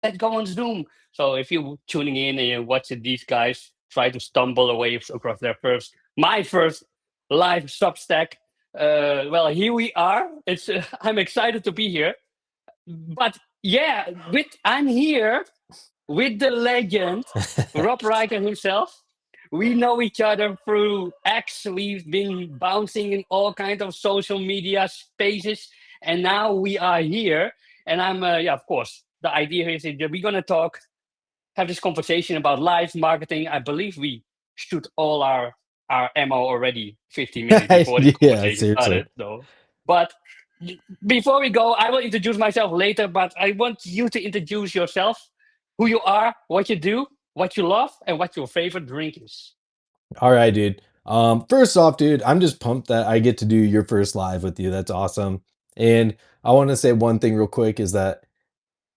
let's go on Zoom. So if you're tuning in and you're watching these guys try to stumble away across their my first live Substack, well, here we are. It's I'm excited to be here. But yeah, I'm here with the legend, Rob Riker himself. We know each other through X. We've been bouncing in all kinds of social media spaces, and now we are here. And yeah, of course, the idea is that we're gonna have this conversation about live marketing. I believe we shoot all our ammo already 15 minutes before this Yeah, conversation seriously. started, though. But before we go, I will introduce myself later. But I want you to introduce yourself, who you are, what you do, what you love, and what your favorite drink is. All right, dude. First off, dude, I'm just pumped that I get to do your first live with you. That's awesome. And I want to say one thing real quick is that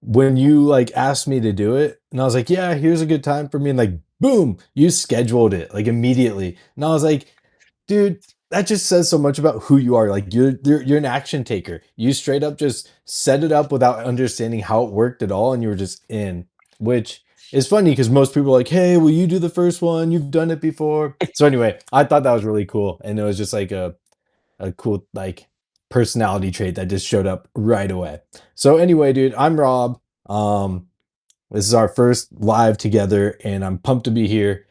when you like asked me to do it, and I was like, yeah, here's a good time for me, and like, boom, you scheduled it like immediately. And I was like, dude, that just says so much about who you are. Like you're an action taker. You straight up just set it up without understanding how it worked at all, and you were just in. Which is funny because most people are like, hey, will you do the first one? You've done it before. So anyway, I thought that was really cool, and it was just like a cool like personality trait that just showed up right away. So anyway, dude, I'm Rob. This is our first live together, and I'm pumped to be here.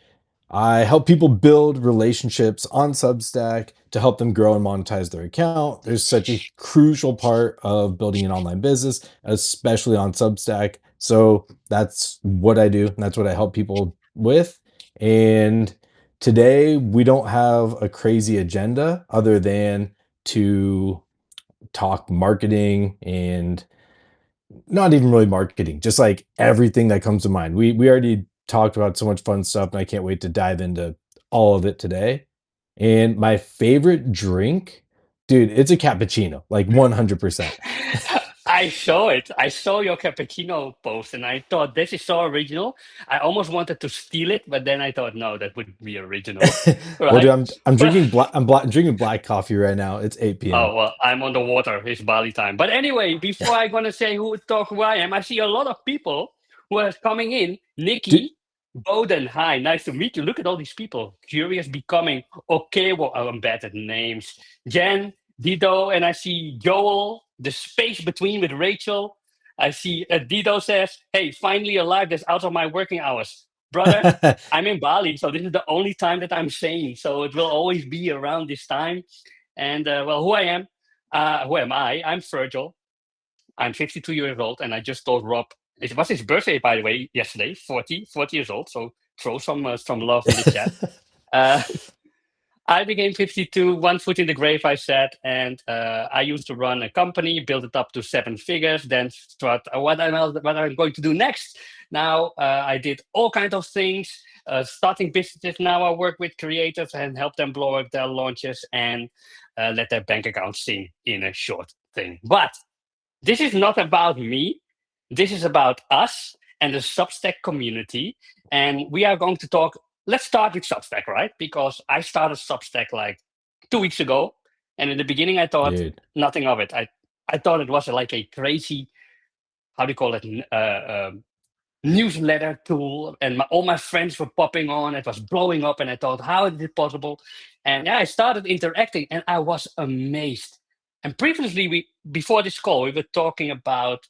I help people build relationships on Substack to help them grow and monetize their account. There's such a crucial part of building an online business, especially on Substack. So that's what I do, and that's what I help people with. And today we don't have a crazy agenda other than to talk marketing and not even really marketing, just like everything that comes to mind. We already talked about so much fun stuff, and I can't wait to dive into all of it today. And my favorite drink, dude, it's a cappuccino, like 100%. I saw it. I saw your cappuccino post, and I thought this is so original. I almost wanted to steal it, but then I thought, no, that wouldn't be original, Well, dude, right? I'm But drinking drinking black coffee right now. It's 8 p.m. oh well, I'm on the water. It's Bali time. But anyway, before I gonna say who I am, I see a lot of people who are coming in. Dude, Nikki, Bowden, hi, nice to meet you. Look at all these people. Curious becoming. Okay, well, I'm bad at names. Jen, Dido, and I see Joel. The space between with Rachel. I see Dido says, "Hey, finally alive. That's out of my working hours, brother." I'm in Bali, so this is the only time that I'm sane. So it will always be around this time. And well, who am I? I'm Virgil. I'm 52 years old, and I just told Rob it was his birthday, by the way, yesterday. 40 years old. So throw some love in the chat. Uh, I became 52, one foot in the grave, I said, and I used to run a company, build it up to seven figures, then start what I'm going to do next. Now I did all kinds of things, starting businesses. Now I work with creators and help them blow up their launches and let their bank account sing in a short thing. But this is not about me. This is about us and the Substack community. And we are going to talk. Let's start with Substack, right? Because I started Substack like 2 weeks ago. And in the beginning, I thought dude. nothing of it. I thought it was like a crazy, how do you call it, newsletter tool. And all my friends were popping on. It was blowing up. And I thought, how is it possible? And yeah, I started interacting and I was amazed. And previously, before this call, we were talking about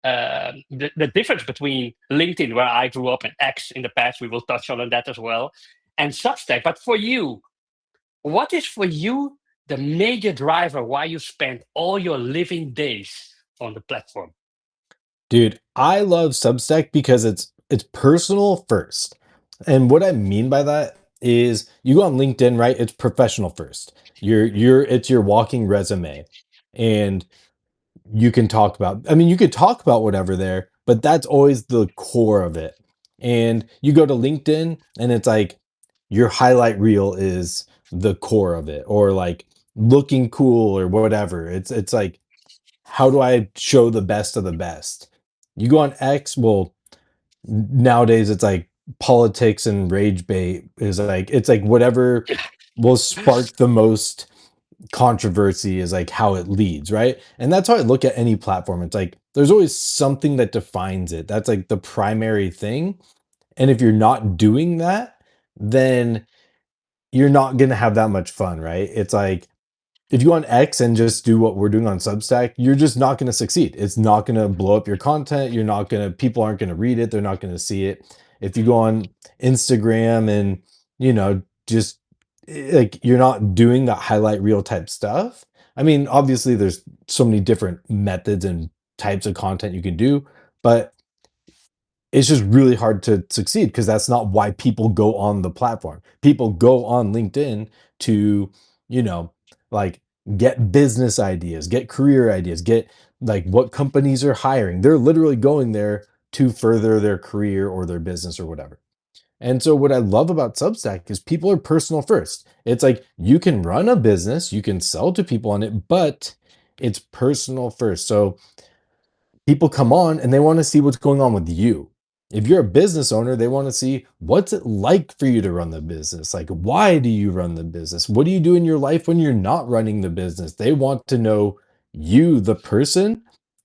the difference between LinkedIn, where I grew up, and X in the past. We will touch on that as well, and Substack. But for you, what is for you the major driver why you spend all your living days on the platform? Dude, I love Substack because it's personal first. And what I mean by that is you go on LinkedIn, right? It's professional first. You're it's your walking resume. And you can talk about, I mean, you could talk about whatever there, but that's always the core of it. And you go to LinkedIn and it's like your highlight reel is the core of it, or like looking cool or whatever. It's like, how do I show the best of the best? You go on X, well, nowadays it's like politics and rage bait is like, it's like whatever will spark the most controversy is like how it leads, right? And that's how I look at any platform. It's like there's always something that defines it. That's like the primary thing. And if you're not doing that, then you're not going to have that much fun, right? It's like if you on X and just do what we're doing on Substack, you're just not going to succeed. It's not going to blow up your content. You're not going to, people aren't going to read it. They're not going to see it. If you go on Instagram and, just like you're not doing that highlight reel type stuff. I mean, obviously, there's so many different methods and types of content you can do, but it's just really hard to succeed because that's not why people go on the platform. People go on LinkedIn to, you know, like get business ideas, get career ideas, get like what companies are hiring. They're literally going there to further their career or their business or whatever. And so what I love about Substack is people are personal first. It's like you can run a business, you can sell to people on it, but it's personal first. So people come on and they want to see what's going on with you. If you're a business owner, they want to see what's it like for you to run the business? Like, why do you run the business? What do you do in your life when you're not running the business? They want to know you, the person.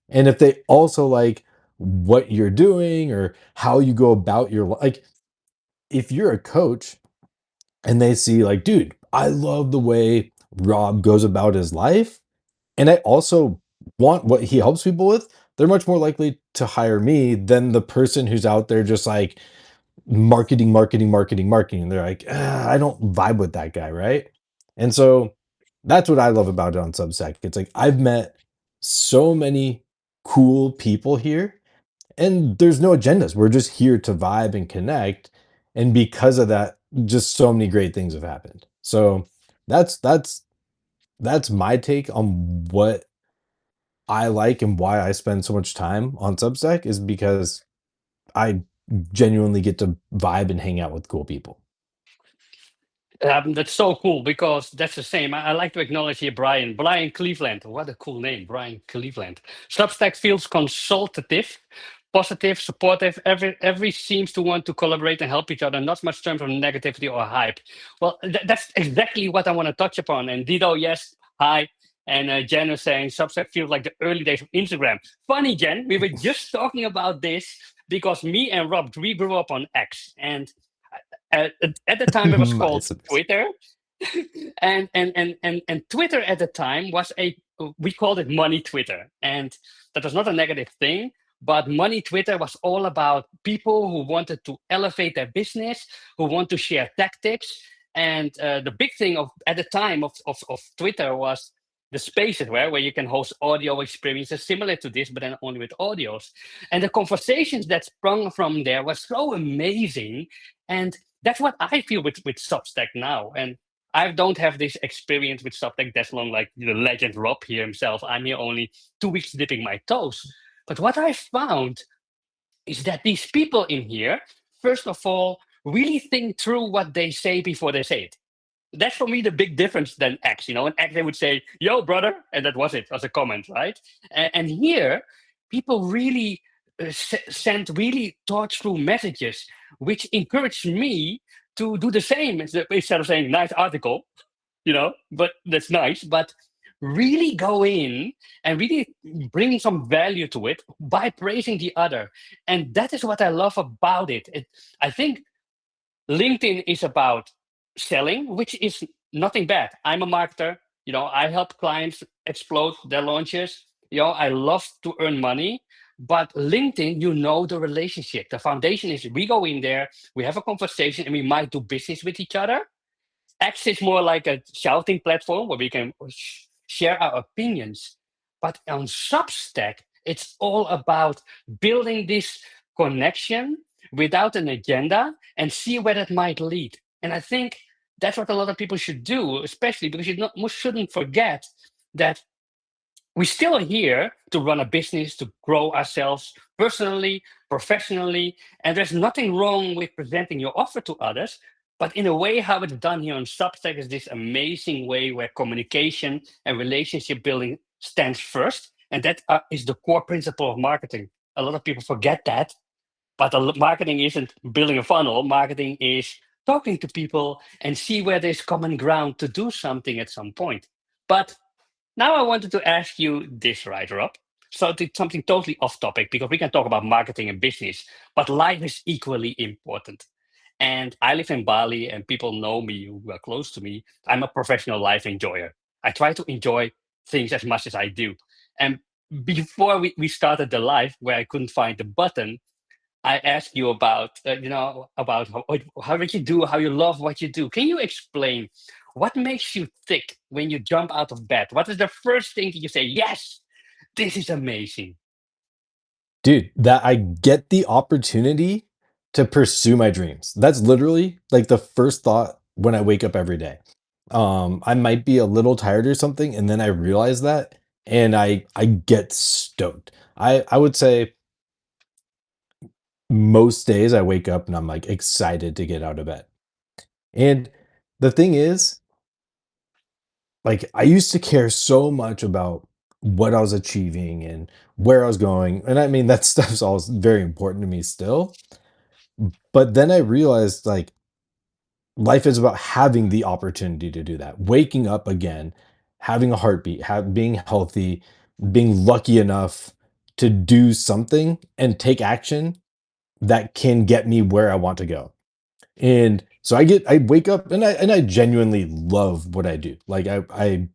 And if they also like what you're doing or how you go about your like, if you're a coach and they see, like, dude, I love the way Rob goes about his life and I also want what he helps people with, they're much more likely to hire me than the person who's out there just like marketing, marketing, marketing, marketing. They're like, "Ah, I don't vibe with that guy, right?" And so that's what I love about it on Substack. It's like I've met so many cool people here, and there's no agendas. We're just here to vibe and connect. And because of that, just so many great things have happened. So that's that's my take on what I like and why I spend so much time on Substack is because I genuinely get to vibe and hang out with cool people. That's so cool because that's the same. I like to acknowledge here Brian. Brian Cleveland. What a cool name, Brian Cleveland. Substack feels consultative, positive, supportive. Every seems to want to collaborate and help each other, not much terms of negativity or hype. Well, that's exactly what I want to touch upon. And Dido, yes, hi. And Jen was saying Substack feels like the early days of Instagram. Funny, Jen, we were just talking about this because me and Rob, we grew up on X. And at the time it was called MySpace. Twitter, and Twitter at the time was a we called it money Twitter, and that was not a negative thing. But money Twitter was all about people who wanted to elevate their business, who want to share tactics. And the big thing of at the time of Twitter was the spaces where you can host audio experiences similar to this, but then only with audios. And the conversations that sprung from there was so amazing. And that's what I feel with Substack now. And I don't have this experience with Substack that long, like the legend Rob here himself. I'm here only 2 weeks dipping my toes. But what I found is that these people in here, first of all, really think through what they say before they say it. That's for me the big difference than X. In X they would say, "Yo, brother," and that was it as a comment, right? And here, people really send really thought through messages, which encourage me to do the same instead of saying nice article, but that's nice. But really go in and really bring some value to it by praising the other, and that is what I love about it. I think LinkedIn is about selling, which is nothing bad. I'm a marketer. I help clients explode their launches. I love to earn money. But LinkedIn, the relationship. The foundation is we go in there, we have a conversation, and we might do business with each other. X is more like a shouting platform where we can share our opinions. But on Substack, it's all about building this connection without an agenda and see where that might lead. And I think that's what a lot of people should do, especially because shouldn't forget that we're still here to run a business, to grow ourselves personally, professionally, and there's nothing wrong with presenting your offer to others. But in a way, how it's done here on Substack is this amazing way where communication and relationship building stands first. And that is the core principle of marketing. A lot of people forget that, but marketing isn't building a funnel. Marketing is talking to people and see where there's common ground to do something at some point. But now I wanted to ask you this, right, Rob? So it's something totally off topic because we can talk about marketing and business, but life is equally important. And I live in Bali, and people know me who are close to me. I'm a professional life enjoyer. I try to enjoy things as much as I do. And before we started the live, where I couldn't find the button, I asked you about, about how did you do, how you love what you do. Can you explain what makes you tick when you jump out of bed? What is the first thing that you say? Yes, this is amazing. Dude, that I get the opportunity to pursue my dreams. That's literally like the first thought when I wake up every day. I might be a little tired or something, and then I realize that, and I get stoked. I would say most days I wake up and I'm like excited to get out of bed. And the thing is, like I used to care so much about what I was achieving and where I was going. And I mean that stuff's all very important to me still. But then I realized like life is about having the opportunity to do that. Waking up again, having a heartbeat, being healthy, being lucky enough to do something and take action that can get me where I want to go. And so I wake up and I genuinely love what I do. Like I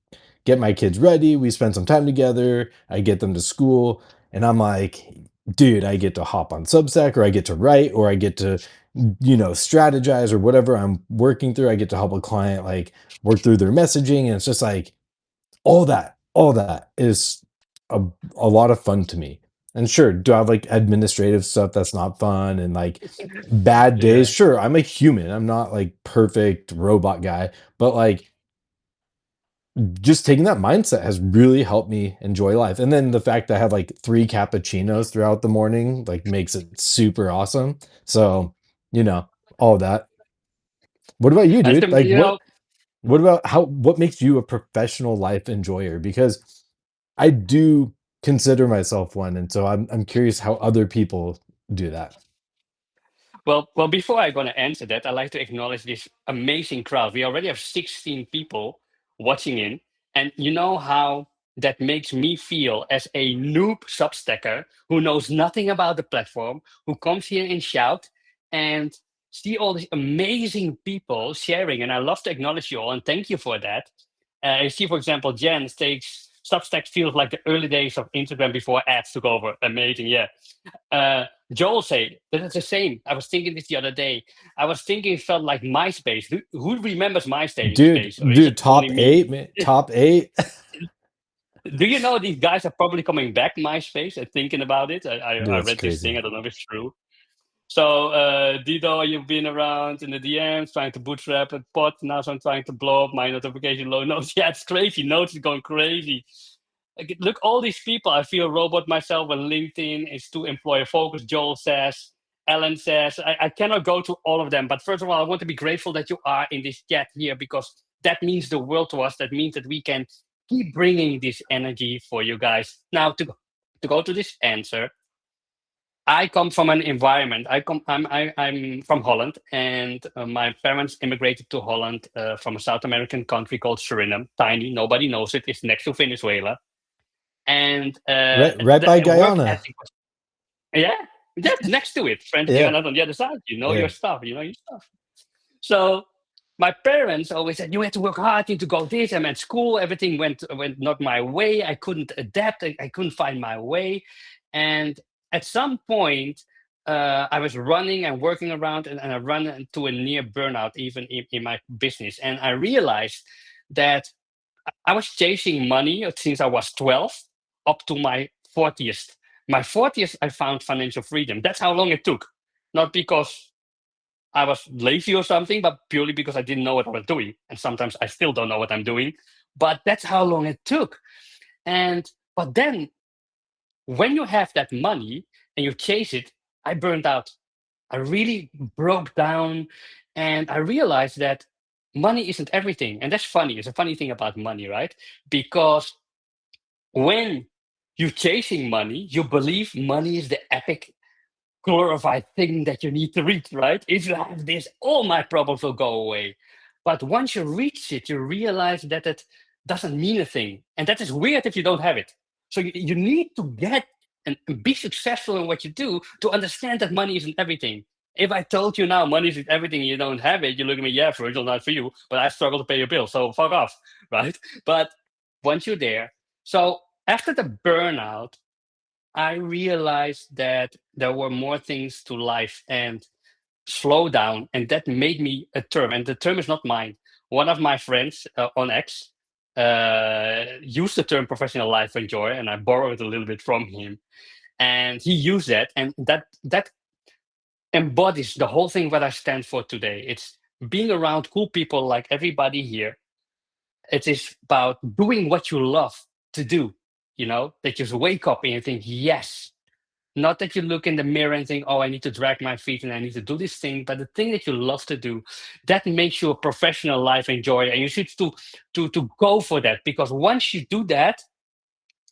get my kids ready, we spend some time together, I get them to school, and I'm like, dude, I get to hop on Substack or I get to write or I get to strategize or whatever I'm working through. I get to help a client like work through their messaging, and it's just like all that is a, a lot of fun to me. And sure, do I have like administrative stuff that's not fun and like bad days? Yeah. Sure, I'm a human. I'm not like perfect robot guy, but like just taking that mindset has really helped me enjoy life. And then the fact that I have like 3 cappuccinos throughout the morning like makes it super awesome. So, you know, all that. What about you, As dude? the, Like you know, what about what makes you a professional life enjoyer? Because I do consider myself one, and so I'm curious how other people do that. well, before I'm going to answer that, I'd like to acknowledge this amazing crowd. We already have 16 people watching in. And you know how that makes me feel as a noob substacker who knows nothing about the platform, who comes here and shout and see all these amazing people sharing. And I love to acknowledge you all and thank you for that. I see, for example, Jen takes Substack feels like the early days of Instagram before ads took over. Amazing, yeah. Joel said that it's the same. I was thinking this the other day. I was thinking it felt like MySpace. Who remembers MySpace Dude, space? Or is it dude, only top me? 8, man, top 8. Do you know these guys are probably coming back MySpace and thinking about it? Dude, I that's read this thing. crazy. I don't know if it's true. So, Dido, you've been around in the DMs trying to bootstrap a pot. Now so I'm trying to blow up my notification low notes. Yeah, it's crazy. Notes is going crazy. Like, look, all these people, I feel robot myself when LinkedIn is too employer focused. Joel says, Ellen says, I cannot go to all of them. But first of all, I want to be grateful that you are in this chat here because that means the world to us. That means that we can keep bringing this energy for you guys. Now, to go to this answer, I come from an environment. I'm from Holland, and my parents immigrated to Holland from a South American country called Suriname. Tiny, nobody knows it. It's next to Venezuela, and Right the by work Guyana. ethic was yeah, just next to it. French Yeah, Guiana on the other side. You know your yeah. stuff. You know your stuff. So my parents always said you had to work hard, you had to go this. I'm at school. Everything went not my way. I couldn't adapt. I couldn't find my way, and at some point. I was running and working around, and I ran into a near burnout, even in my business. And I realized that I was chasing money since I was 12 up to my 40th. My 40th, I found financial freedom. That's how long it took. Not because I was lazy or something, but purely because I didn't know what I was doing. And sometimes I still don't know what I'm doing. But that's how long it took. And but then when you have that money and you chase it, I burned out. I really broke down and I realized that money isn't everything. And that's funny. It's a funny thing about money, right? Because when you're chasing money, you believe money is the epic, glorified thing that you need to reach, right? If you have this, all my problems will go away. But once you reach it, you realize that doesn't mean a thing. And that is weird if you don't have it. So you need to get and be successful in what you do to understand that money isn't everything. If I told you now money isn't everything and you don't have it, you look at me, yeah, Virgil, not for you, but I struggle to pay your bill. So fuck off, right? But once you're there, so after the burnout, I realized that there were more things to life and slow down. And that made me a term. And the term is not mine. One of my friends on X used the term professional life enjoy, and I borrowed a little bit from him. And he used that, and that embodies the whole thing that I stand for today. It's being around cool people like everybody here. It is about doing what you love to do. That you just wake up and you think, yes. Not that you look in the mirror and think, oh, I need to drag my feet and I need to do this thing, but the thing that you love to do, that makes you a professional life enjoyer. And you should to go for that, because once you do that,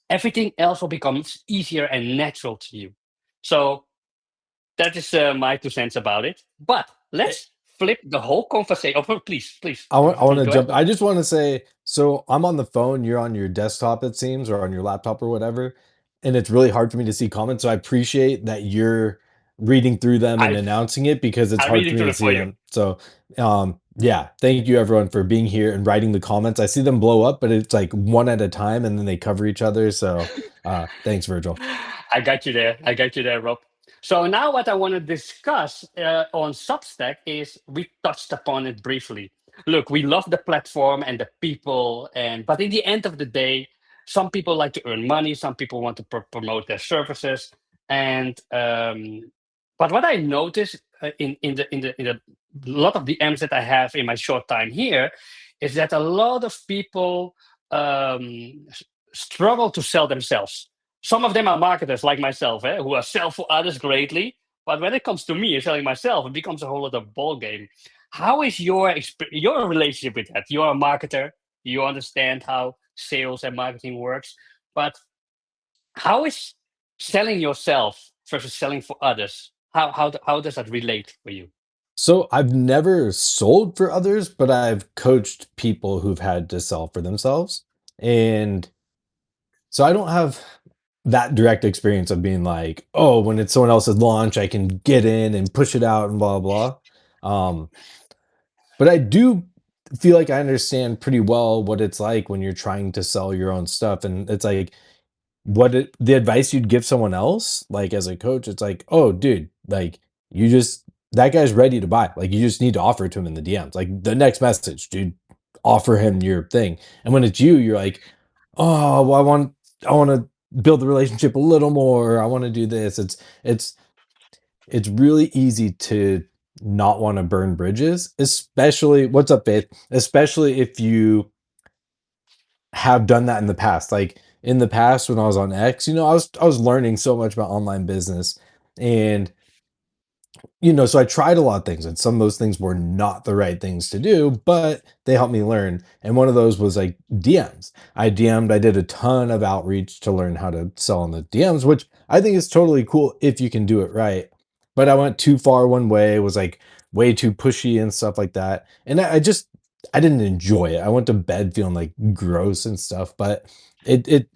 everything else will become easier and natural to you. So that is my 2 cents about it. But let's flip the whole conversation. Oh, please, please, I want to go ahead. jump. I just want to say, so I'm on the phone, you're on your desktop, it seems, or on your laptop or whatever, and it's really hard for me to see comments. So I appreciate that you're reading through them and I announcing it because it's I hard read for me into to it see for you. them. So, yeah, thank you everyone for being here and writing the comments. I see them blow up, but it's like one at a time, and then they cover each other. So, thanks, Virgil. I got you there. I got you there, Rob. So now what I want to discuss on Substack is we touched upon it briefly. Look, we love the platform and the people, but in the end of the day, some people like to earn money. Some people want to promote their services, and but what I notice in the lot of DMs that I have in my short time here is that a lot of people struggle to sell themselves. Some of them are marketers like myself, who are sell for others greatly. But when it comes to me and selling myself, it becomes a whole other ball game. How is your relationship with that? You're a marketer. You understand how sales and marketing works. But how is selling yourself versus selling for others? How does that relate for you? So I've never sold for others, but I've coached people who've had to sell for themselves. And so I don't have that direct experience of being like, oh, when it's someone else's launch, I can get in and push it out and blah blah. Um, but I do feel like I understand pretty well what it's like when you're trying to sell your own stuff. And it's like the advice you'd give someone else, like as a coach, it's like, oh, dude, like you just that guy's ready to buy. Like you just need to offer it to him in the DMs. Like the next message, dude, offer him your thing. And when it's you, you're like, oh, well, I want to build the relationship a little more. I want to do this. It's really easy to not want to burn bridges, especially what's up, Faith? Especially if you have done that in the past. Like in the past when I was on X, I was learning so much about online business and so I tried a lot of things and some of those things were not the right things to do, but they helped me learn. And one of those was like DMs. I did a ton of outreach to learn how to sell on the DMs, which I think is totally cool if you can do it right. But I went too far one way, was like way too pushy and stuff like that. And I didn't enjoy it. I went to bed feeling like gross and stuff, but it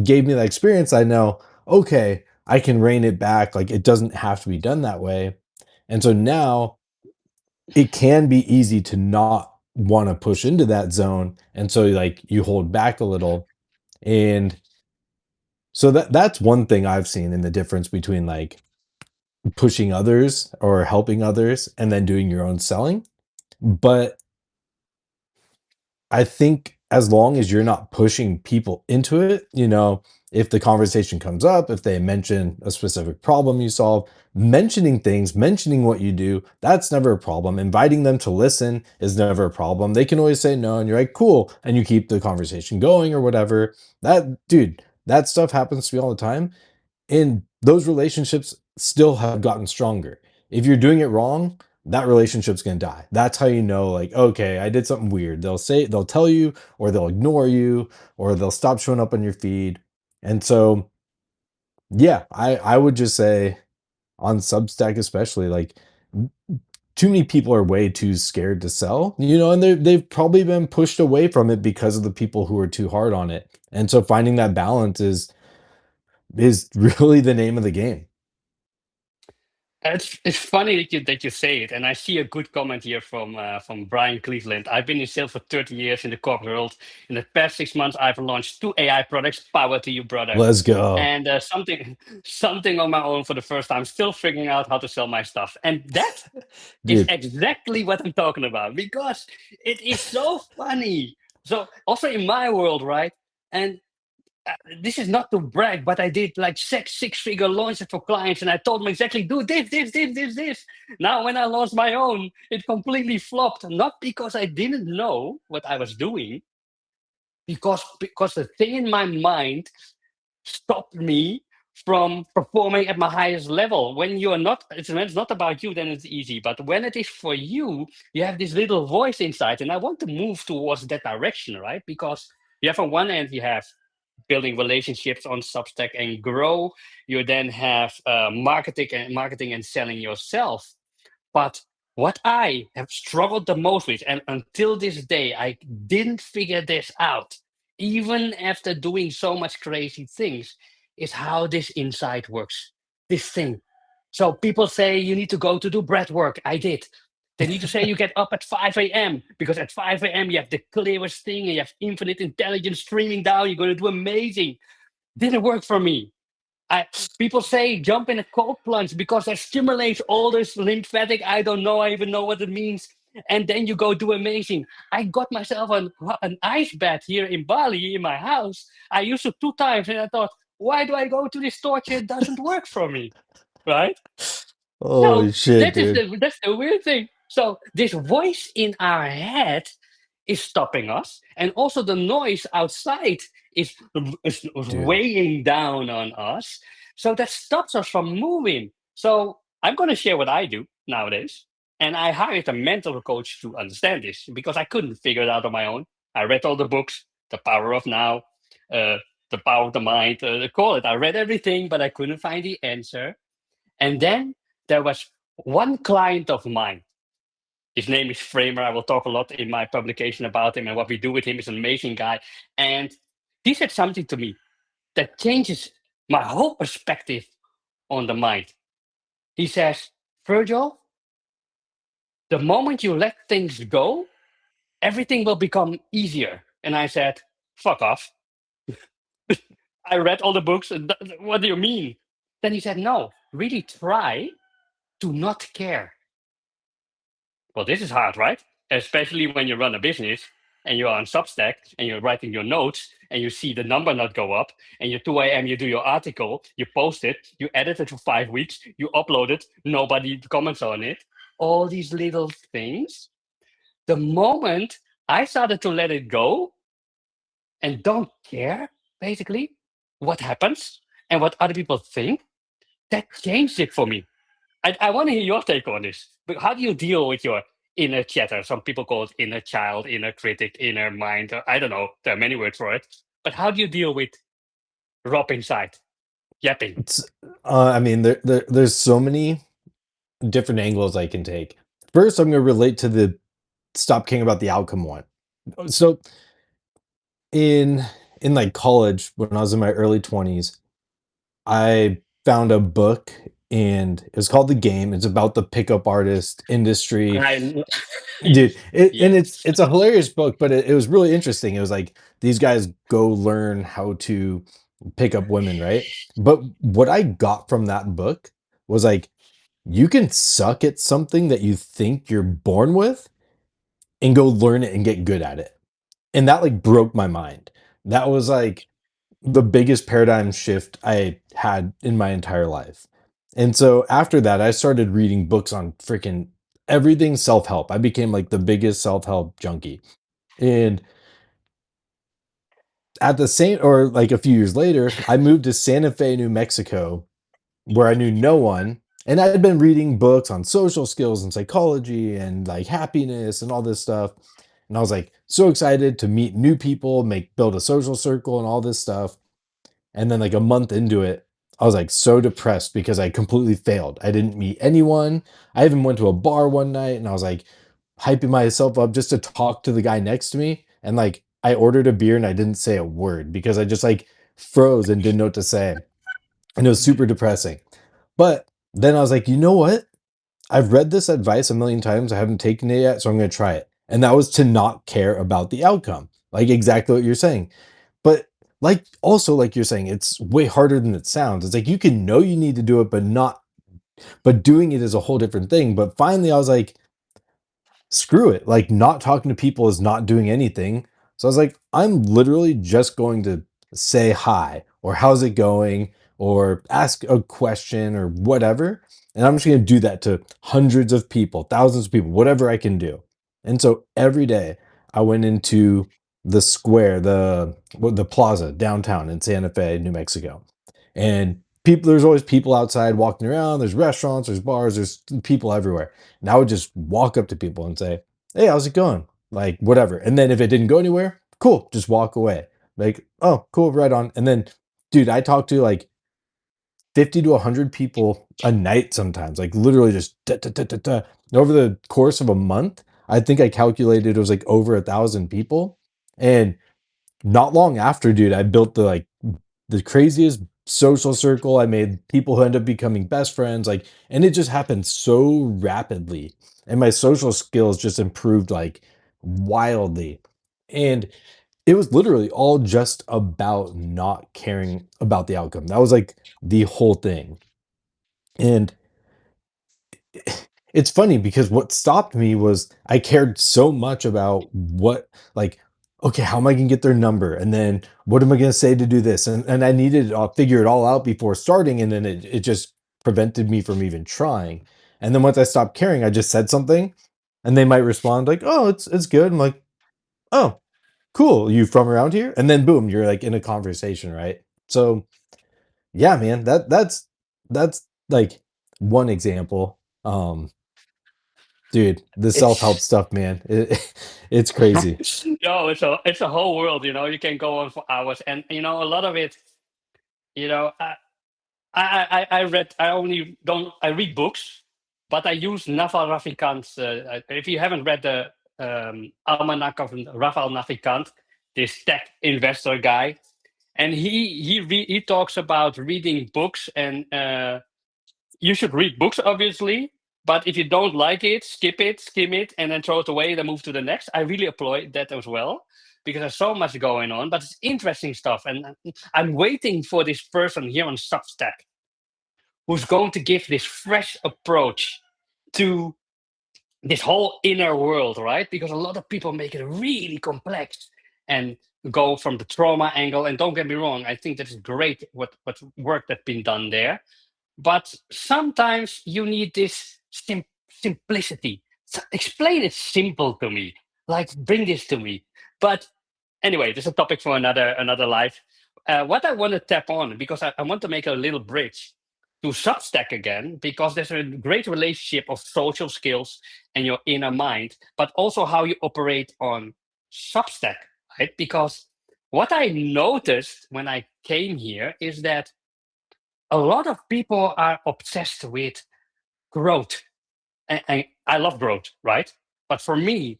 gave me that experience. I know, okay, I can rein it back. Like it doesn't have to be done that way. And so now it can be easy to not want to push into that zone. And so like you hold back a little. And so that's one thing I've seen in the difference between like pushing others or helping others and then doing your own selling. But I think as long as you're not pushing people into it, if the conversation comes up, if they mention a specific problem you solve, mentioning things, mentioning what you do, that's never a problem. Inviting them to listen is never a problem. They can always say no, and you're like, cool. And you keep the conversation going or whatever. Dude, that stuff happens to me all the time. And those relationships still have gotten stronger. If you're doing it wrong, that relationship's going to die. That's how you know, like, okay, I did something weird. They'll tell you, or they'll ignore you, or they'll stop showing up on your feed. And so, yeah, I would just say on Substack, especially, like, too many people are way too scared to sell, you know, and they've probably been pushed away from it because of the people who are too hard on it. And so finding that balance is really the name of the game. It's funny that you say it, and I see a good comment here from Brian Cleveland. I've been in sales for 30 years in the corporate world. In the past 6 months, I've launched two AI products. Power to you, brother! Let's go. And something on my own for the first time. Still figuring out how to sell my stuff, and that is Dude, exactly what I'm talking about because it is so funny. So also in my world, right? And this is not to brag, but I did like six-figure launches for clients, and I told them exactly do this. Now, when I launched my own, it completely flopped. Not because I didn't know what I was doing, because the thing in my mind stopped me from performing at my highest level. When you're not, when it's not about you, then it's easy. But when it is for you, you have this little voice inside, and I want to move towards that direction, right? Because you have on one end, you have building relationships on Substack and grow. You then have marketing and selling yourself. But what I have struggled the most with, and until this day, I didn't figure this out, even after doing so much crazy things, is how this inside works. This thing. So people say you need to go to do breath work. I did. They need to say you get up at 5 a.m. because at 5 a.m. you have the clearest thing and you have infinite intelligence streaming down. You're going to do amazing. Didn't work for me. I, people say jump in a cold plunge because that stimulates all this lymphatic. I don't know. I even know what it means. And then you go do amazing. I got myself an ice bath here in Bali in my house. I used it 2 times and I thought, why do I go to this torture? It doesn't work for me. Right? holy So shit, dude. that's the weird thing. So this voice in our head is stopping us, and also the noise outside is, is Dude. weighing down on us. So that stops us from moving. So I'm going to share what I do nowadays, and I hired a mental coach to understand this because I couldn't figure it out on my own. I read all the books, The Power of Now, uh, The Power of the Mind, call it. I read everything, but I couldn't find the answer. And then there was one client of mine. His name is Framer. I will talk a lot in my publication about him and what we do with him. He's an amazing guy. And he said something to me that changes my whole perspective on the mind. He says, Virgil, the moment you let things go, everything will become easier. And I said, fuck off. I read all the books. And what do you mean? Then he said, no, really try to not care. Well, this is hard, right? Especially when you run a business and you're on Substack and you're writing your notes and you see the number not go up and you 2 a.m. you do your article, you post it, you edit it for 5 weeks, you upload it, nobody comments on it. All these little things. The moment I started to let it go and don't care, basically, what happens and what other people think, that changed it for me. I want to hear your take on this. But how do you deal with your inner chatter? Some people call it inner child, inner critic, inner mind. I don't know. There are many words for it. But how do you deal with Rob inside, yapping? It's I mean there's so many different angles I can take. First, I'm going to relate to the stop caring about the outcome one. So in like college when I was in my early 20s, I found a book and it's called The Game. It's about the pickup artist industry. I, Dude, and yes. it's a hilarious book, but it was really interesting. It was like these guys go learn how to pick up women, right? But what I got from that book was like you can suck at something that you think you're born with and go learn it and get good at it. And that like broke my mind. That was like the biggest paradigm shift I had in my entire life. And so after that, I started reading books on freaking everything self-help. I became like the biggest self-help junkie. And at the same or like a few years later, I moved to Santa Fe, New Mexico, where I knew no one. And I had been reading books on social skills and psychology and like happiness and all this stuff. And I was like so excited to meet new people, build a social circle and all this stuff. And then like a month into it, I was like so depressed because I completely failed. I didn't meet anyone. I even went to a bar one night and I was like hyping myself up just to talk to the guy next to me. And like I ordered a beer and I didn't say a word because I just like froze and didn't know what to say. And it was super depressing. But then I was like, you know what? I've read this advice a million times. I haven't taken it yet, so I'm going to try it. And that was to not care about the outcome. Like exactly what you're saying. But like also like you're saying, it's way harder than it sounds. It's like you can know you need to do it, but doing it is a whole different thing. But finally I was like, screw it. Like not talking to people is not doing anything. So I was like, I'm literally just going to say hi or how's it going or ask a question or whatever. And I'm just going to do that to hundreds of people, thousands of people, whatever I can do. And so every day I went into the square, the plaza downtown in Santa Fe, New Mexico. And people, there's always people outside walking around. There's restaurants, there's bars, there's people everywhere. And I would just walk up to people and say, "Hey, how's it going?" Like, whatever. And then if it didn't go anywhere, cool, just walk away. Like, oh, cool, right on. And then, dude, I talked to like 50 to 100 people a night sometimes, like literally just da, da, da, da, da. Over the course of a month. I think I calculated it was like over 1,000 people. And not long after, dude, I built the craziest social circle. I made people who end up becoming best friends, like, and it just happened so rapidly. And my social skills just improved like wildly. And it was literally all just about not caring about the outcome. That was like the whole thing. And it's funny because what stopped me was I cared so much about what, like, okay, how am I gonna get their number? And then what am I gonna say to do this? And I needed to figure it all out before starting, and then it just prevented me from even trying. And then once I stopped caring, I just said something, and they might respond like, "Oh, it's good." I'm like, "Oh, cool. You from around here?" And then boom, you're like in a conversation, right? So yeah, man, that's like one example. Dude, the self-help It's stuff, man, it's crazy. no, it's a whole world. You can go on for hours, and a lot of it. You know, I read. I only don't. I read books, but I use Naval Ravikant's. If you haven't read the Almanac of Raval Navikant, this tech investor guy, and he talks about reading books, and you should read books, obviously. But if you don't like it, skip it, skim it, and then throw it away, then move to the next. I really employ that as well because there's so much going on, but it's interesting stuff. And I'm waiting for this person here on Substack who's going to give this fresh approach to this whole inner world, right? Because a lot of people make it really complex and go from the trauma angle. And don't get me wrong, I think that is great what work that's been done there. But sometimes you need this simplicity. Explain it simple to me. Like bring this to me. But anyway, this is a topic for another life. What I want to tap on because I want to make a little bridge to Substack again because there's a great relationship of social skills and your inner mind, but also how you operate on Substack, right? Because what I noticed when I came here is that a lot of people are obsessed with growth. And I love growth, right? But for me,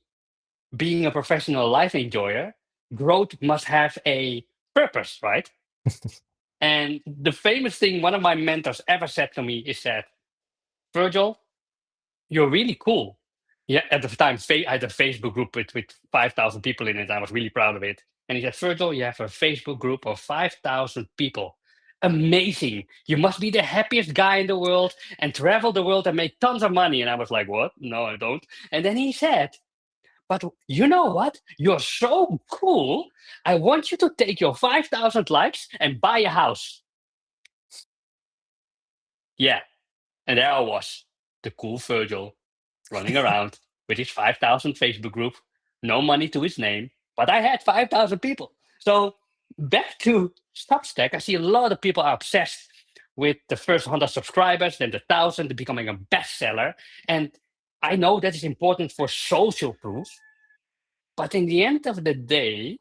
being a professional life enjoyer, growth must have a purpose, right? And the famous thing one of my mentors ever said to me is that, Virgil, you're really cool. Yeah, at the time, I had a Facebook group with 5,000 people in it. I was really proud of it. And he said, Virgil, you have a Facebook group of 5,000 people. Amazing. You must be the happiest guy in the world and travel the world and make tons of money. And I was like, what? No, I don't. And then he said, but you know what? You're so cool. I want you to take your 5,000 likes and buy a house. Yeah. And there I was, the cool Virgil, running around with his 5,000 Facebook group, no money to his name, but I had 5,000 people. So back to Substack, I see a lot of people are obsessed with the first 100 subscribers, then the 1,000, becoming a bestseller. And I know that is important for social proof. But in the end of the day,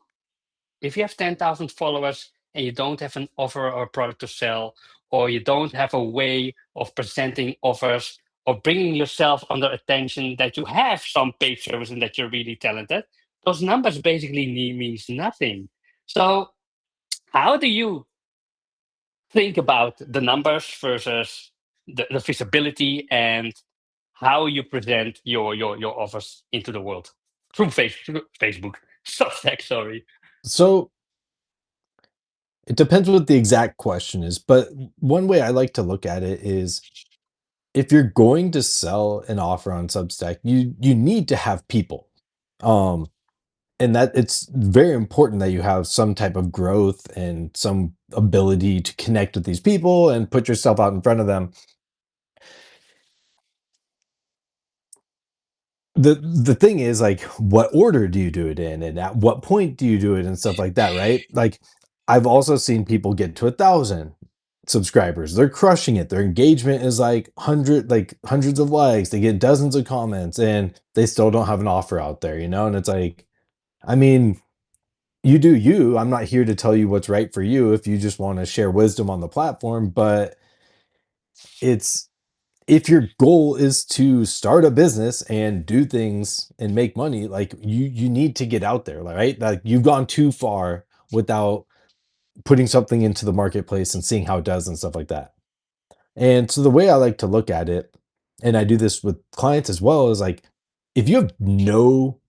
if you have 10,000 followers and you don't have an offer or product to sell, or you don't have a way of presenting offers or bringing yourself under attention that you have some paid service and that you're really talented, those numbers basically means nothing. So how do you think about the numbers versus the visibility and how you present your offers into the world through Facebook, Substack, sorry. So it depends what the exact question is, but one way I like to look at it is if you're going to sell an offer on Substack, you need to have people. Um, and that it's very important that you have some type of growth and some ability to connect with these people and put yourself out in front of them. The thing is, like, what order do you do it in, and at what point do you do it, and stuff like that, right? Like, I've also seen people get to 1,000 subscribers. They're crushing it. Their engagement is like hundreds of likes. They get dozens of comments, and they still don't have an offer out there, you know? And it's like, I mean, you do you. I'm not here to tell you what's right for you if you just want to share wisdom on the platform, but it's if your goal is to start a business and do things and make money, like you need to get out there, right? Like you've gone too far without putting something into the marketplace and seeing how it does and stuff like that. And so the way I like to look at it, and I do this with clients as well, is like if you have no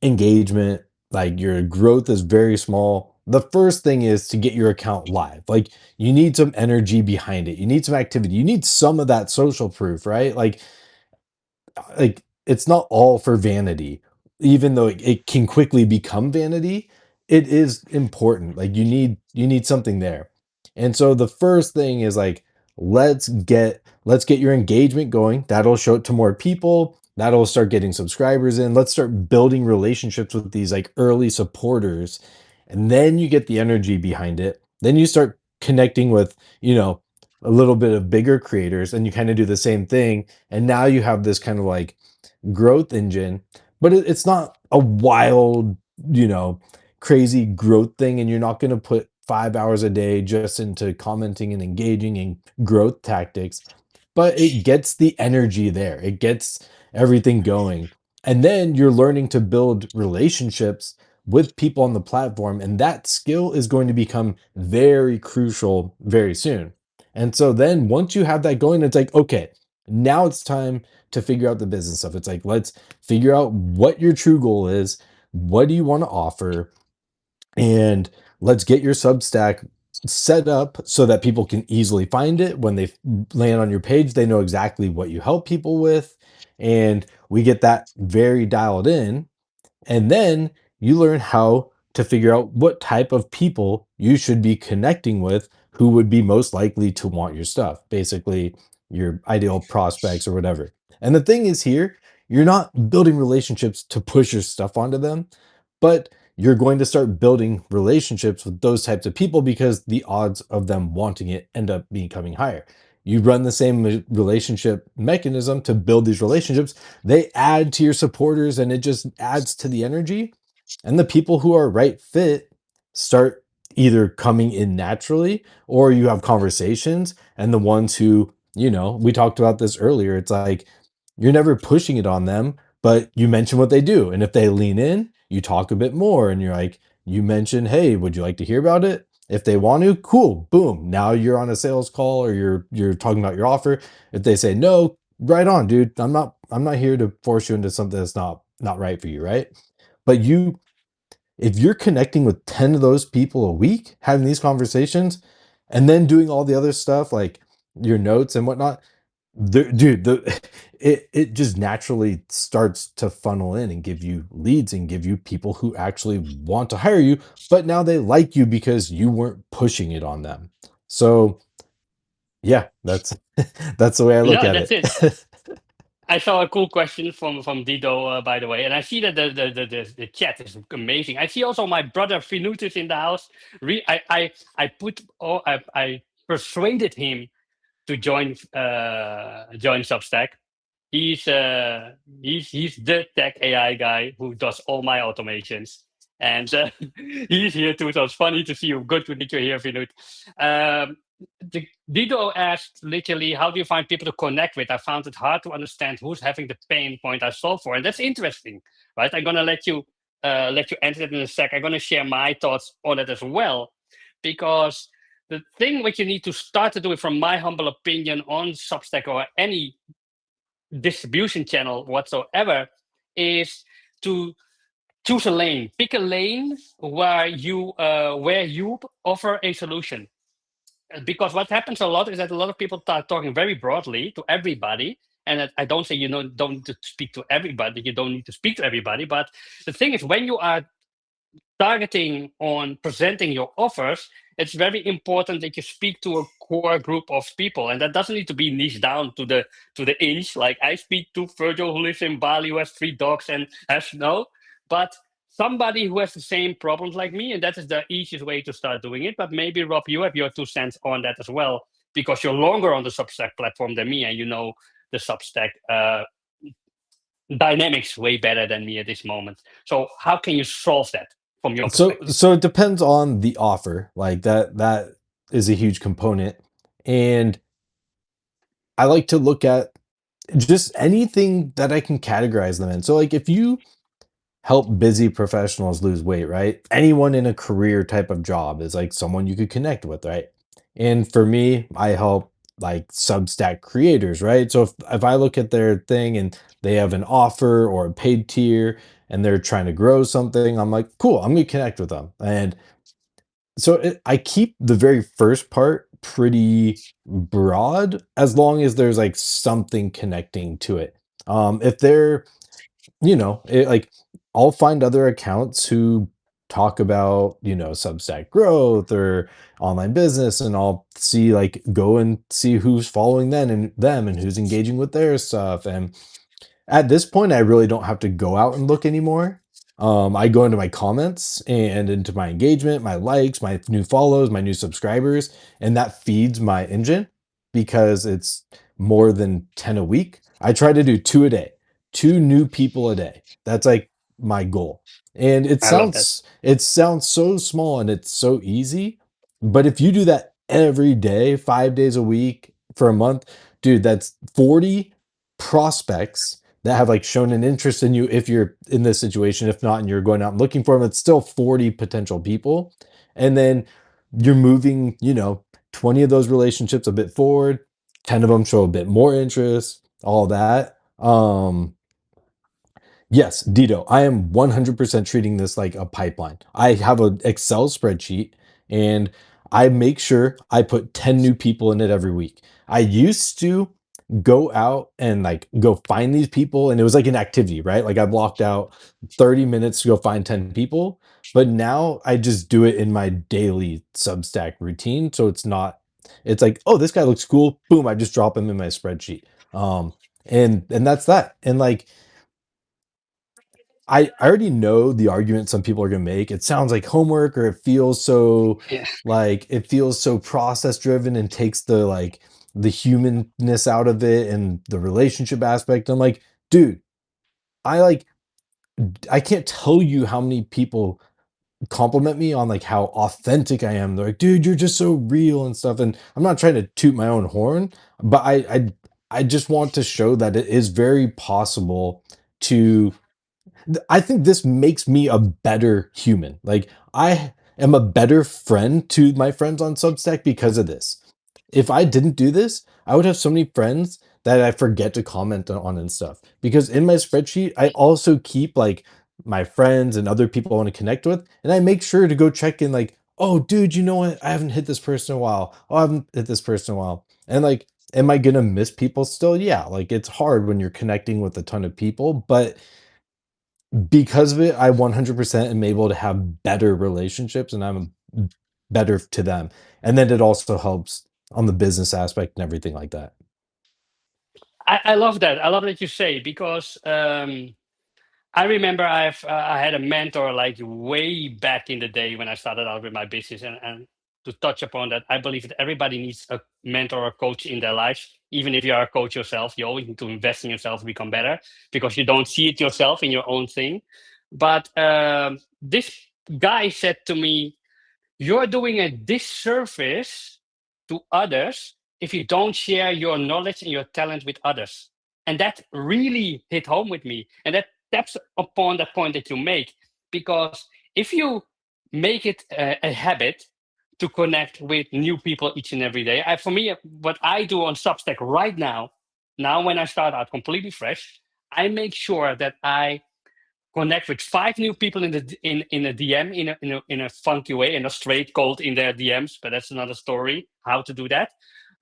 engagement, like your growth is very small, the first thing is to get your account live. Like you need some energy behind it. You need some activity. You need some of that social proof, right? Like it's not all for vanity, even though it can quickly become vanity. It is important. Like you need something there. And so the first thing is like let's get your engagement going. That'll show it to more people. That'll start getting subscribers in. Let's start building relationships with these like early supporters. And then you get the energy behind it. Then you start connecting with, a little bit of bigger creators, and you kind of do the same thing, and now you have this kind of like growth engine, but it's not a wild, you know, crazy growth thing. And you're not going to put 5 hours a day just into commenting and engaging in growth tactics, but it gets the energy there. It gets everything going. And then you're learning to build relationships with people on the platform. And that skill is going to become very crucial very soon. And so then once you have that going, it's like, okay, now it's time to figure out the business stuff. It's like, let's figure out what your true goal is. What do you want to offer? And let's get your Substack set up so that people can easily find it. When they land on your page, they know exactly what you help people with. And we get that very dialed in. And then you learn how to figure out what type of people you should be connecting with who would be most likely to want your stuff, basically, your ideal prospects or whatever. And the thing is, here, you're not building relationships to push your stuff onto them, but you're going to start building relationships with those types of people because the odds of them wanting it end up becoming higher. You run the same relationship mechanism to build these relationships. They add to your supporters, and it just adds to the energy. And the people who are right fit start either coming in naturally, or you have conversations. And the ones who, we talked about this earlier, it's like you're never pushing it on them, but you mention what they do. And if they lean in, you talk a bit more, and you're like, you mention, hey, would you like to hear about it? If they want to, cool, boom. Now you're on a sales call, or you're talking about your offer. If they say no, right on, dude. I'm not here to force you into something that's not right for you, right? But if you're connecting with 10 of those people a week, having these conversations, and then doing all the other stuff like your notes and whatnot, it just naturally starts to funnel in and give you leads and give you people who actually want to hire you, but now they like you because you weren't pushing it on them. So yeah, that's that's the way I look Yeah, at that's it. it. I saw a cool question from Dido, by the way, and I see that the chat is amazing. I see also my brother Finutus in the house. I persuaded him to join Substack. He's uh he's the tech AI guy who does all my automations, and he's here too. So it's funny to see you. Good to meet you here, Vinod. Dido asked literally, how do you find people to connect with? I found it hard to understand who's having the pain point I solve for. And that's interesting, right? I'm gonna let you answer it in a sec. I'm gonna share my thoughts on it as well. Because the thing which you need to start to do, from my humble opinion, on Substack or any distribution channel whatsoever, is to choose a lane. Pick a lane where you offer a solution. Because what happens a lot is that a lot of people start talking very broadly to everybody. And I don't say don't need to speak to everybody. You don't need to speak to everybody. But the thing is, when you are targeting on presenting your offers, it's very important that you speak to a core group of people, and that doesn't need to be niche down to the inch. Like I speak to Virgil, who lives in Bali, who has 3 dogs and has no, but somebody who has the same problems like me, and that is the easiest way to start doing it. But maybe Rob, you have your 2 cents on that as well, because you're longer on the Substack platform than me, and you know the Substack dynamics way better than me at this moment. So how can you solve that from your So perspective? so it depends on the offer. Like that is a huge component. And I like to look at just anything that I can categorize them in. So like if you help busy professionals lose weight, right? Anyone in a career type of job is like someone you could connect with, right? And for me, I help like Substack creators, right? So if I look at their thing and they have an offer or a paid tier and they're trying to grow something, I'm like, cool, I'm gonna connect with them. And so I keep the very first part pretty broad as long as there's like something connecting to it. If they're like I'll find other accounts who talk about, Substack growth or online business, and I'll see like go and see who's following them and who's engaging with their stuff. And at this point, I really don't have to go out and look anymore. I go into my comments and into my engagement, my likes, my new follows, my new subscribers, and that feeds my engine because it's more than 10 a week. I try to do 2 a day, 2 new people a day. That's like my goal. And it I love that. sounds it sounds so small and it's so easy, but if you do that every day, 5 days a week for a month, dude, that's 40 prospects that have like shown an interest in you if you're in this situation. If not, and you're going out and looking for them, it's still 40 potential people. And then you're moving, 20 of those relationships a bit forward, 10 of them show a bit more interest, all that. Yes, Dito, I am 100% treating this like a pipeline. I have an Excel spreadsheet and I make sure I put 10 new people in it every week. I used to go out and like go find these people, and it was like an activity, right? Like I blocked out 30 minutes to go find 10 people, but now I just do it in my daily Substack routine. So it's like, oh, this guy looks cool. Boom, I just drop him in my spreadsheet. And that's that. And like I already know the argument some people are gonna make. It sounds like homework, or Yeah. it feels so process driven and takes the humanness out of it and the relationship aspect. I'm like, dude, I like I can't tell you how many people compliment me on like how authentic I am. They're like, dude, you're just so real and stuff. And I'm not trying to toot my own horn, but I just want to show that it is very possible to I think this makes me a better human. Like I am a better friend to my friends on Substack because of this. If I didn't do this, I would have so many friends that I forget to comment on and stuff. Because in my spreadsheet, I also keep like my friends and other people I want to connect with, and I make sure to go check in like, "Oh, dude, you know what? I haven't hit this person in a while. Oh, I haven't hit this person in a while." And like, am I gonna miss people still? Yeah, like it's hard when you're connecting with a ton of people, but because of it, I 100% am able to have better relationships and I'm better to them. And then it also helps on the business aspect and everything like that. I love that. I love that you say, because I remember I had a mentor like way back in the day when I started out with my business, and to touch upon that, I believe that everybody needs a mentor or coach in their lives. Even if you are a coach yourself, you always need to invest in yourself to become better, because you don't see it yourself in your own thing. But this guy said to me, "You're doing a disservice to others if you don't share your knowledge and your talent with others. And that really hit home with me. And that taps upon that point that you make. Because if you make it a habit to connect with new people each and every day, for me, what I do on Substack right now when I start out completely fresh, I make sure that I connect with 5 new people in a DM in a funky way, in a straight cold in their DMs, but that's another story how to do that.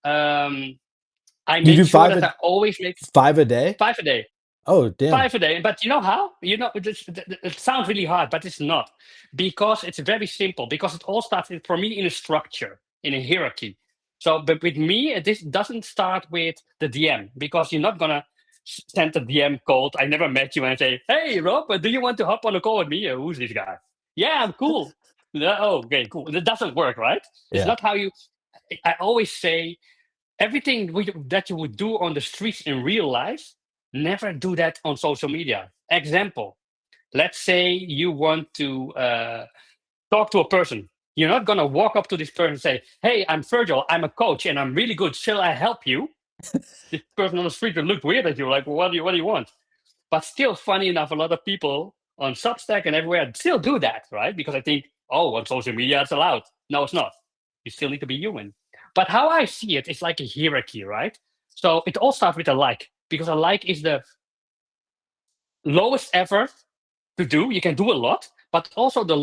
Um, I You make do sure that I always make 5 a day? 5 a day. Oh, damn. 5 a day. But you know how? It sounds really hard, but it's not. Because it's very simple. Because it all starts, for me, in a structure, in a hierarchy. So, but with me, this doesn't start with the DM, because you're not going to send a DM cold. I never met you and say, hey, Rob, do you want to hop on a call with me? Who's this guy? Yeah, I'm cool. No, oh, okay, cool. That doesn't work, right? It's Yeah. not how you. I always say, everything that you would do on the streets in real life, never do that on social media. Example, let's say you want to talk to a person. You're not going to walk up to this person and say, hey, I'm Virgil, I'm a coach, and I'm really good. Shall I help you? This person on the street will look weird at you, like, well, what do you want? But still, funny enough, a lot of people on Substack and everywhere still do that, right? Because I think, oh, on social media it's allowed. No, it's not. You still need to be human. But how I see it is like a hierarchy, right? So it all starts with a like, because a like is the lowest effort to do. You can do a lot, but also the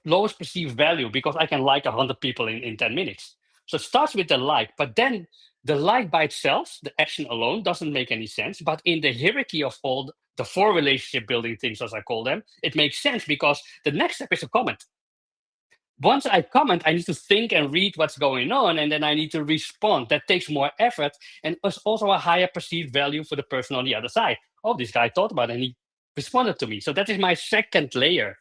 lowest perceived value, because I can like 100 people in 10 minutes. So it starts with the like, but then the like by itself, the action alone, doesn't make any sense. But in the hierarchy of all the 4 relationship building things, as I call them, it makes sense, because the next step is a comment. Once I comment, I need to think and read what's going on, and then I need to respond. That takes more effort, and it's also a higher perceived value for the person on the other side. Oh, this guy thought about it and he responded to me. So that is my second layer.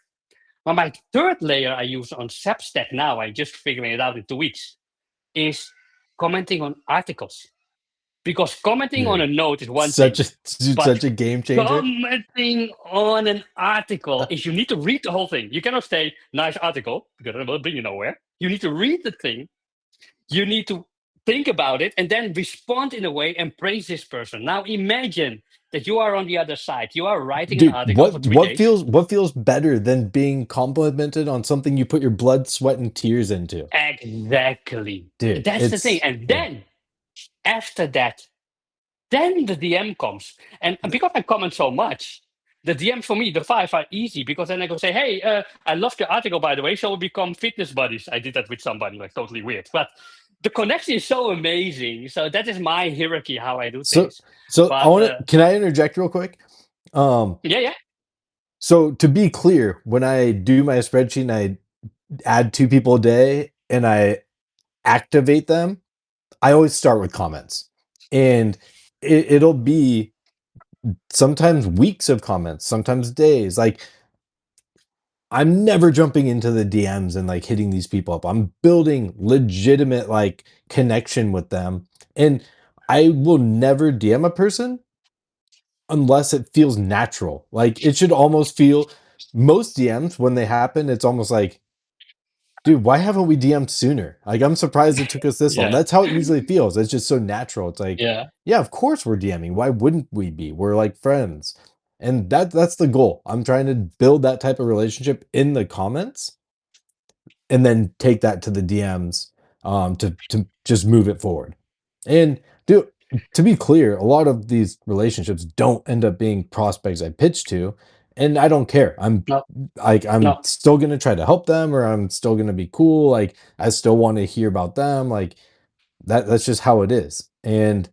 But my third layer I use on Substack now, I just figuring it out in 2 weeks, is commenting on articles. Because commenting on a Dude, note is one such thing, a dude, but such a game changer. commenting on an article is, you need to read the whole thing. You cannot say nice article, because it will bring you nowhere. You need to read the thing. You need to think about it and then respond in a way and praise this person. Now imagine that you are on the other side. You are writing an Dude, article for what 3 days. what feels better than being complimented on something you put your blood, sweat, and tears into? Exactly. Dude, That's the thing. it's And yeah. then after that, then the DM comes. And because I comment so much, the DM for me, the 5 are easy, because then I go say, hey, I loved your article, by the way. Shall we become fitness buddies? I did that with somebody, like totally weird. But the connection is so amazing. So that is my hierarchy, how I do So things. so I But want to can I interject real quick? Um yeah, yeah, so to be clear, when I do my spreadsheet and I add 2 people a day and I activate them, I always start with comments. And it'll be sometimes weeks of comments, sometimes days. Like I'm never jumping into the DMs and like hitting these people up. I'm building legitimate like connection with them. And I will never DM a person unless it feels natural. Like it should almost feel most DMs when they happen, it's almost like, dude, why haven't we DM'd sooner? Like I'm surprised it took us this long. yeah, That's how it usually feels. It's just so natural. It's like, yeah. yeah, of course we're DMing. Why wouldn't we be? We're like friends. And that's the goal. I'm trying to build that type of relationship in the comments and then take that to the DMs to just move it forward. And do to be clear, a lot of these relationships don't end up being prospects I pitch to, and I don't care. No, I'm no, still gonna try to help them, or I'm still gonna be cool. Like I still want to hear about them. Like that's just how it is. And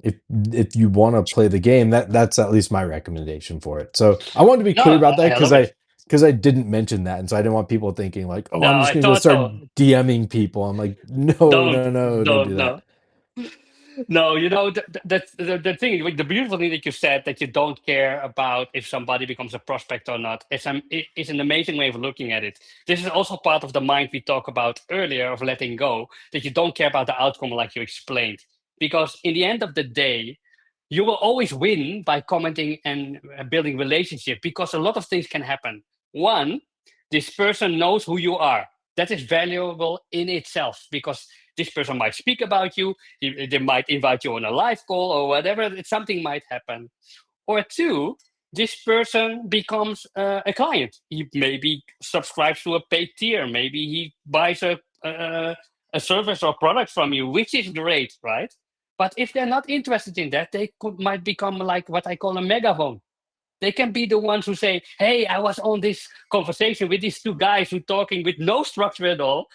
if you want to play the game, that's at least my recommendation for it. So I wanted to be no, clear about that I love it. because I didn't mention that, and so I didn't want people thinking like, oh, No, I'm just I gonna go thought start so. DMing people. I'm like, no, Don't, no, no, don't do don't, that. no. No, that's the thing. Like, the beautiful thing that you said, that you don't care about if somebody becomes a prospect or not. It's an amazing way of looking at it. This is also part of the mind we talked about earlier, of letting go, that you don't care about the outcome, like you explained. Because in the end of the day, you will always win by commenting and building relationship, because a lot of things can happen. One, this person knows who you are. That is valuable in itself, because This person might speak about you. They might invite you on a live call or whatever. Something might happen. Or two, this person becomes a client. He maybe subscribes to a paid tier. Maybe he buys a service or product from you, which is great, right? But if they're not interested in that, might become like what I call a megaphone. They can be the ones who say, "Hey, I was on this conversation with these two guys who talking with no structure at all,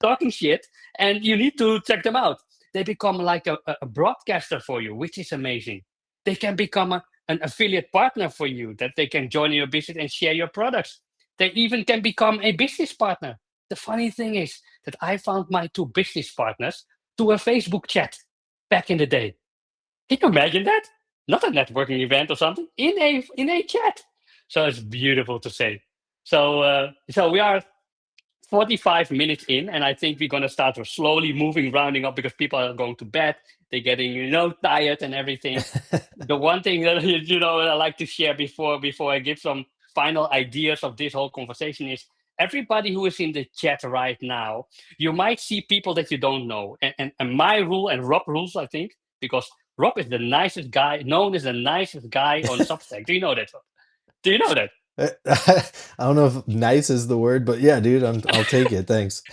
talking shit, and you need to check them out." They become like a broadcaster for you, which is amazing. They can become an affiliate partner for you that they can join your business and share your products. They even can become a business partner. The funny thing is that I found my two business partners to a Facebook chat back in the day. Can you imagine that? Not a networking event or something in a chat. So it's beautiful to say. So we are 45 minutes in, and I think we're gonna start slowly moving, rounding up because people are going to bed. They're getting tired and everything. The one thing that I like to share before I give some final ideas of this whole conversation is everybody who is in the chat right now, you might see people that you don't know. And my rule and Rob rules, I think, because Rob is the nicest guy, known as the nicest guy on Substack. Do you know that? Do you know that? I don't know if nice is the word, but yeah, dude, I'll take it. Thanks.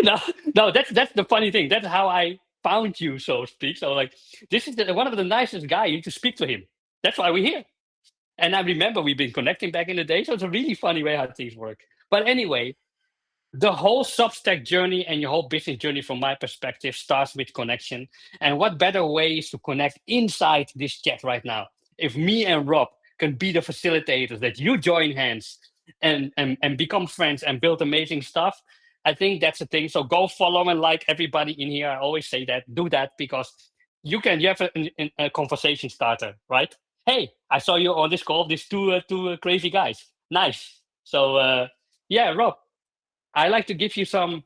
No, no, that's the funny thing. That's how I found you, so to speak. So like, this is one of the nicest guy. You need to speak to him. That's why we're here. And I remember we've been connecting back in the day, so it's a really funny way how things work. But anyway, the whole Substack journey and your whole business journey, from my perspective, starts with connection. And what better way is to connect inside this chat right now? If me and Rob can be the facilitators, that you join hands and become friends and build amazing stuff, I think that's the thing. So go follow and like everybody in here. I always say that. Do that because you have a conversation starter, right? Hey, I saw you on this call. These two crazy guys. Nice. So yeah, Rob, I like to give you some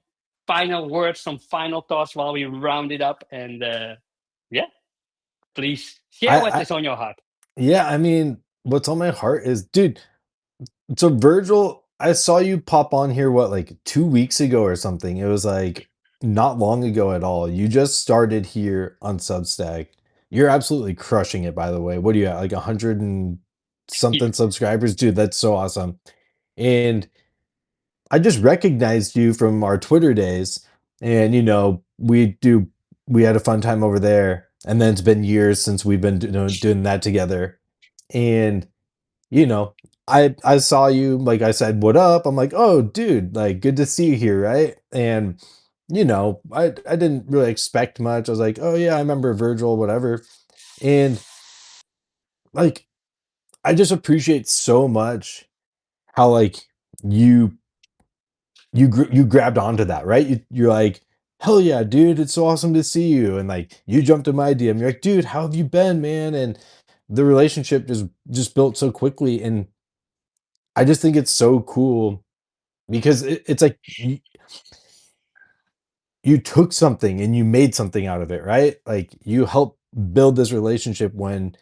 final words, some final thoughts while we round it up. And yeah, please share what I is on your heart. Yeah, I mean, what's on my heart is, dude, so Virgil, I saw you pop on here, what, like 2 weeks ago or something. It was like not long ago at all. You just started here on Substack. You're absolutely crushing it, by the way. What do you have? Like 100 and Yeah. something subscribers? Dude, that's so awesome. And I just recognized you from our Twitter days. And, we had a fun time over there. And then it's been years since we've been doing that together. And you know, I saw you, like I said, "What up?" I'm like, "Oh, dude, like good to see you here, right?" And I didn't really expect much. I was like, "Oh yeah, I remember Virgil, whatever." And like I just appreciate so much how like you you grabbed onto that, right? You're like, "Hell yeah, dude, it's so awesome to see you." And like you jumped in my DM. You're like, "Dude, how have you been, man?" And the relationship just built so quickly, and I just think it's so cool because it's like you took something and you made something out of it, right? Like you helped build this relationship when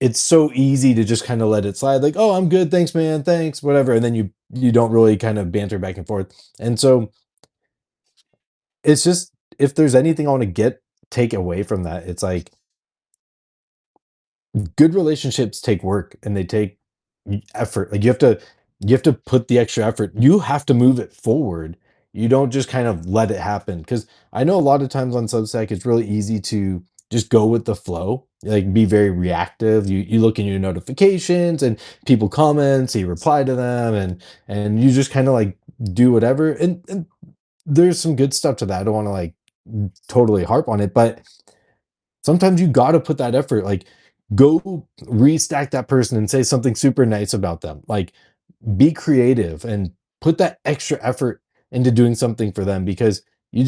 it's so easy to just kind of let it slide, like, "Oh, I'm good, thanks, man, thanks, whatever," and then you don't really kind of banter back and forth. And so it's just, if there's anything I want to take away from that, it's like good relationships take work and they take effort. Like you have to put the extra effort. You have to move it forward. You don't just kind of let it happen. Cause I know a lot of times on Substack, it's really easy to just go with the flow, like be very reactive. You look in your notifications and people comment, so you reply to them and you just kind of like do whatever. And there's some good stuff to that. I don't want to like totally harp on it, but sometimes you got to put that effort. Like, go restack that person and say something super nice about them. Like, be creative and put that extra effort into doing something for them because you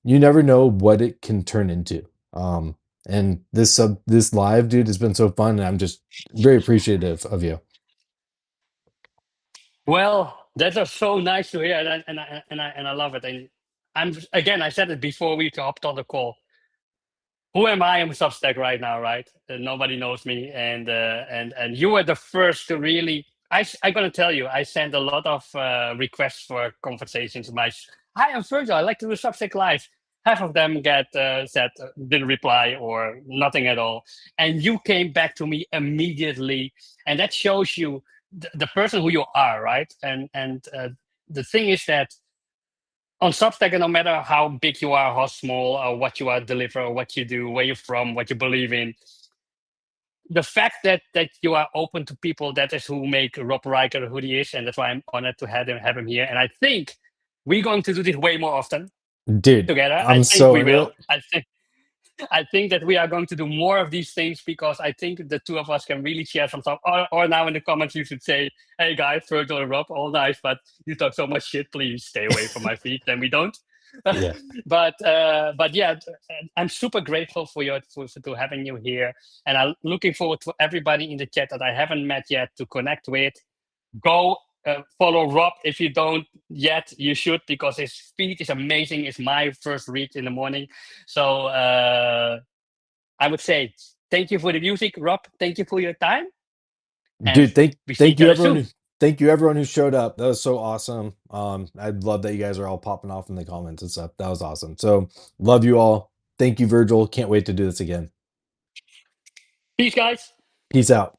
never know what it can turn into. Um, and this live, dude, has been so fun, and I'm just very appreciative of you. Well, that was so nice to hear, and I love it. And I said it before we hopped on the call. Who am I in Substack right now, right? Nobody knows me, and you were the first to really. I'm gonna tell you, I sent a lot of requests for conversations. "Hi, I'm Virgil. I like to do Substack Live." Half of them get said didn't reply or nothing at all, and you came back to me immediately, and that shows you the person who you are, right? And the thing is that on Substack, no matter how big you are, how small, or what you are deliver, or what you do, where you're from, what you believe in, the fact that you are open to people, that is who make Rob Riker who he is, and that's why I'm honored to have him here. And I think we're going to do this way more often Dude, together. I I'm think so we into will. it. I think that we are going to do more of these things because I think the two of us can really share some stuff. Or now in the comments you should say, "Hey guys, Virgil and Rob, all nice, but you talk so much shit. Please stay away from my feed." Then we don't. Yeah. but yeah, I'm super grateful for to having you here, and I'm looking forward to everybody in the chat that I haven't met yet to connect with. Go follow Rob if you don't yet. You should, because his feed is amazing. It's my first read in the morning. So I would say thank you for the music, Rob. Thank you for your time, and Dude, thank we see thank each you other everyone soon. who thank you everyone who showed up. That was so awesome. I love that you guys are all popping off in the comments and stuff. That was awesome. So love you all. Thank you, Virgil. Can't wait to do this again. Peace, guys. Peace out.